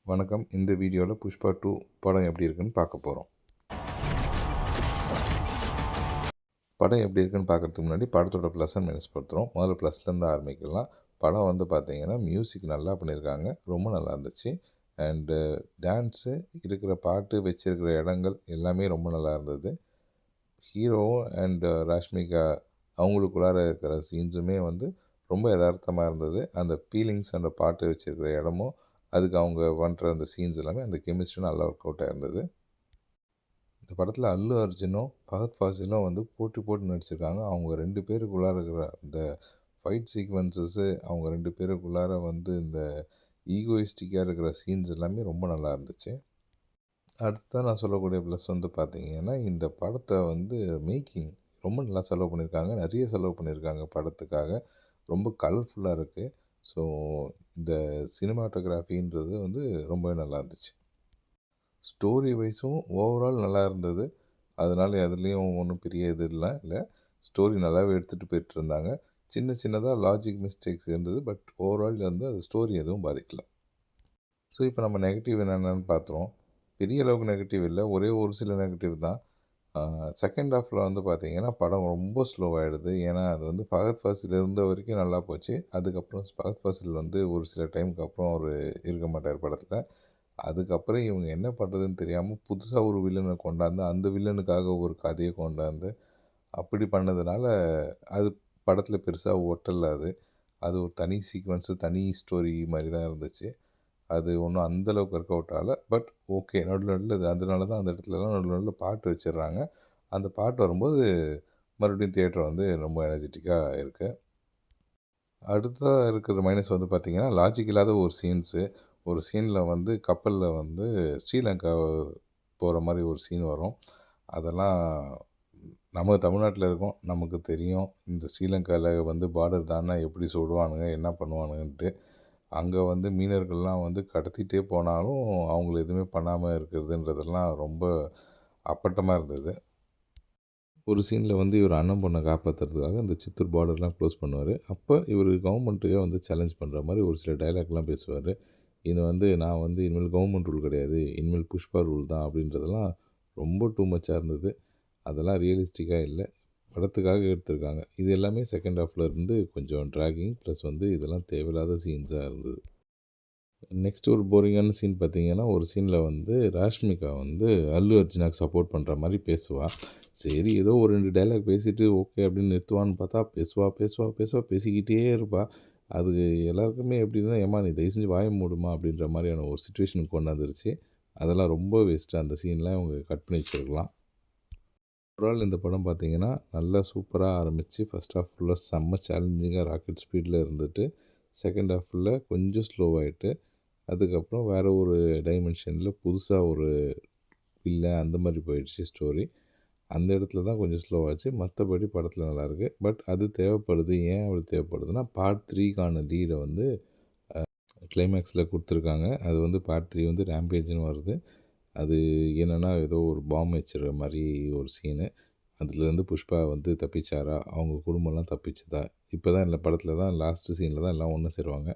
வணக்கம். இந்த வீடியோவில் புஷ்பா 2 படம் எப்படி இருக்குன்னு பார்க்க போகிறோம். படம் எப்படி இருக்குன்னு பார்க்குறதுக்கு முன்னாடி படத்தோட ப்ளஸ் அண்ட் மைனஸ் பார்த்துருவோம். முதல்ல ப்ளஸ்லேருந்து ஆரம்பிக்கலாம். படம் வந்து பார்த்தீங்கன்னா மியூசிக் நல்லா பண்ணியிருக்காங்க. ரொம்ப நல்லா இருந்துச்சு. அண்டு டான்ஸு, இருக்கிற பாட்டு, வச்சிருக்கிற இடங்கள் எல்லாமே ரொம்ப நல்லா இருந்தது. ஹீரோவும் அண்டு ராஷ்மிகா அவங்களுக்குள்ளார இருக்கிற சீன்ஸுமே வந்து ரொம்ப எதார்த்தமாக இருந்தது. அந்த ஃபீலிங்ஸ் அந்த பாட்டு வச்சிருக்கிற இடமும், அதுக்கு அவங்க பண்ணுற அந்த சீன்ஸ் எல்லாமே அந்த கெமிஸ்ட்ரி நல்லா ஒர்க் அவுட் ஆயிருந்தது. இந்த படத்தில் அல்லு அர்ஜுனும் ஃபஹத் ஃபாசிலும் வந்து போட்டி போட்டு நடிச்சிருக்காங்க. அவங்க 2 பேருக்குள்ளார இருக்கிற இந்த ஃபைட் சீக்வன்சஸ்ஸு, அவங்க 2 பேருக்குள்ளார வந்து இந்த ஈகோயிஸ்டிக்காக இருக்கிற சீன்ஸ் எல்லாமே ரொம்ப நல்லா இருந்துச்சு. அடுத்ததா நான் சொல்லக்கூடிய ப்ளஸ் வந்து பார்த்தீங்கன்னா, இந்த படத்தை வந்து மேக்கிங் ரொம்ப நல்லா செலவு பண்ணியிருக்காங்க. நிறைய செலவு பண்ணியிருக்காங்க படத்துக்காக. ரொம்ப கலர்ஃபுல்லாக இருக்குது. ஸோ இந்த சினிமாட்டோகிராஃபின்றது வந்து ரொம்பவே நல்லா இருந்துச்சு. ஸ்டோரி வைஸும் ஓவரால் நல்லா இருந்தது. அதனால எதுலேயும் ஒன்றும் பெரிய இது இல்ல. ஸ்டோரி நல்லாவே எடுத்துகிட்டு போயிட்டுருந்தாங்க. சின்ன சின்னதா லாஜிக் மிஸ்டேக்ஸ் இருந்தது. பட் ஓவரால் வந்து அது ஸ்டோரி எதுவும் பாதிக்கல. ஸோ இப்போ நம்ம நெகட்டிவ் என்னென்னன்னு பார்த்துருவோம். பெரிய அளவுக்கு நெகட்டிவ் இல்ல. ஒரே ஒரு சில நெகட்டிவ் தான். செகண்ட் ஹாஃபில் வந்து பார்த்தீங்கன்னா, படம் ரொம்ப ஸ்லோவாயிடுது. ஏன்னா, அது வந்து ஃபஹத் ஃபாசில் இருந்த வரைக்கும் நல்லா போச்சு. அதுக்கப்புறம் ஃபஹத் ஃபாசில் வந்து ஒரு சில டைமுக்கு அப்புறம் அவரு இருக்க மாட்டார் படத்தில். அதுக்கப்புறம் இவங்க என்ன பண்ணுறதுன்னு தெரியாமல் புதுசா ஒரு வில்லனை கொண்டாந்து, அந்த வில்லனுக்காக ஒரு கதையை கொண்டாந்து, அப்படி பண்ணதுனால, அது படத்தில் பெருசா ஒட்டல அது. அது ஒரு தனி சீக்வென்ஸு, தனி ஸ்டோரி மாரி தான் இருந்துச்சு. அது ஒன்றும் அந்த அளவுக்கு ஒர்க் அவுட் ஆகல. But okay. நடுவுல நடுவுல இது அதனால தான் அந்த இடத்துலலாம் நடுவுல நடுவுல பாட்டு வச்சிடுறாங்க. அந்த பாட்டு வரும்போது மறுபடியும் தியேட்டர் வந்து ரொம்ப எனர்ஜெட்டிக்கா இருக்கு. அடுத்ததா இருக்கிற மைனஸ் வந்து பார்த்தீங்கன்னா, லாஜிக் இல்லாத ஒரு சீன்ஸு. ஒரு சீன்ல வந்து கப்பல்ல வந்து ஸ்ரீலங்கா போற மாரி ஒரு சீன் வரும். அதெல்லாம் நம்ம தமிழ்நாட்டில இருக்கோம். நமக்கு தெரியும். இந்த ஸ்ரீலங்கால வந்து பார்டர் தாண்டுனா எப்படி சுடுவானுங்க, என்ன பண்ணுவானுங்கன்ட்டு. அங்க வந்து மீனவர்கள்லாம் வந்து கடத்திட்டே போனாலும், அவங்கள எதுவுமே பண்ணாம இருக்கிறதுன்றதெல்லாம் ரொம்ப அப்பட்டமா இருந்தது. ஒரு சீன்ல வந்து இவர் அண்ணன் பொண்ண காப்பாத்துறதுக்காக இந்த சித்தூர் பார்டர்லாம் க்ளோஸ் பண்ணுவாரு. அப்ப இவரு கவர்மெண்ட்டயே வந்து சேலஞ்ச் பண்ற மாரி ஒரு சில டயலாக்லாம் பேசுவாரு. இது வந்து நான் வந்து இனிமேல் கவர்மெண்ட் ரூல் கிடையாது. இனிமேல் புஷ்பா ரூல் தான் அப்படின்றதெல்லாம் ரொம்ப டூ மச்சா இருந்தது. அதெல்லாம் ரியலிஸ்டிக்கா இல்ல. படத்துக்காக எடுத்திருக்காங்க. இது எல்லாமே செகண்ட் ஹாஃப்ல இருந்து கொஞ்சம் ட்ராகிங் ப்ளஸ் வந்து இதெல்லாம் தேவையில்லாத சீன்ஸா இருந்தது. நெக்ஸ்ட் ஒரு போரிங்கான சீன் பார்த்தீங்கன்னா, ஒரு சீன்ல வந்து ராஷ்மிகா வந்து அல்லு அர்ஜுனாக்கு சப்போர்ட் பண்ணுற மாரி பேசுவா. சரி ஏதோ ஒரு 2 டயலாக் பேசிட்டு ஓகே அப்படின்னு நிறுத்துவான்னு பார்த்தா, பேசுவா பேசிக்கிட்டே இருப்பா. அது எல்லாருக்குமே எப்படின்னா, "ஏம்மா நீ தயவு செஞ்சு வாய மூடுமா" அப்படின்ற மாரியான ஒரு சிச்சுவேஷனுக்கு கொண்டாந்துருச்சு. அதெல்லாம் ரொம்ப வேஸ்ட்டு. அந்த சீன்லாம் அவங்க கட் பண்ணி வச்சிருக்கலாம். ஓவரால் இந்த படம் பார்த்தீங்கன்னா, நல்லா சூப்பரா ஆரம்பிச்சு, ஃபர்ஸ்ட் ஹாஃப் ஃபுல்லா செம்ம சேலஞ்சிங்கா ராக்கெட் ஸ்பீட்ல இருந்துட்டு, செகண்ட் ஹாஃப் ஃபுல்லா கொஞ்சம் ஸ்லோவாயிட்டு, அதுக்கப்புறம் வேற ஒரு டைமென்ஷன்ல புதுசா ஒரு வில்லன் அந்த மாரி போயிடுச்சு ஸ்டோரி. அந்த இடத்துல தான் கொஞ்சம் ஸ்லோவாச்சு. மத்தபடி படத்துல நல்லாயிருக்கு. பட் அது தேவைப்படுது. ஏன் அப்படி தேவைப்படுதுன்னா, பார்ட் 3க்கான லீட வந்து கிளைமேக்ஸ்ல குடுத்துருக்காங்க. அது வந்து பார்ட் 3 வந்து ரேம்பேஜ்ன்னு வருது. அது என்னன்னா, ஏதோ ஒரு பாம் வச்சுற மாரி ஒரு சீனு. அதுலேருந்து புஷ்பா வந்து தப்பிச்சாரா? அவங்க குடும்பம்லாம் தப்பிச்சுதா? இப்ப தான் இந்த படத்துல தான் லாஸ்ட் சீன்ல தான் எல்லாம் ஒண்ணு சேருவாங்க.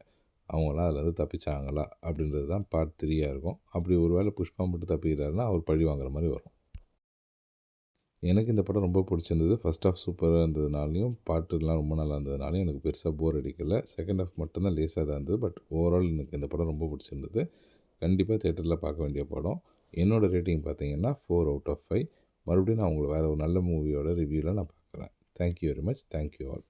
அவங்கலாம் அதுலேருந்து தப்பிச்சாங்களா? அப்படின்றது தான் பார்ட் 3யா இருக்கும். அப்படி ஒரு வேளை புஷ்பா மட்டும் தப்பிக்கிறாருன்னா, அவர் பழி வாங்குற மாரி வரும். எனக்கு இந்த படம் ரொம்ப பிடிச்சிருந்தது. ஃபர்ஸ்ட் ஹாஃப் சூப்பரா இருந்ததுனாலயும், பாட்டுலாம் ரொம்ப நல்லா இருந்ததுனாலயும் எனக்கு பெருசா போர் அடிக்கல. செகண்ட் ஹாஃப் மட்டும் தான் லேசா தான் இருந்தது. பட் ஓவரால் எனக்கு இந்த படம் ரொம்ப பிடிச்சிருந்தது. கண்டிப்பா தியேட்டர்ல பார்க்க வேண்டிய படம். என்னோட ரேட்டிங் பார்த்தீங்கன்னா 4 அவுட் ஆஃப் 5. மறுபடியும் நான் உங்கள வேற ஒரு நல்ல மூவியோட ரிவ்யூல நான் பார்க்குறேன். Thank you very much. Thank you all.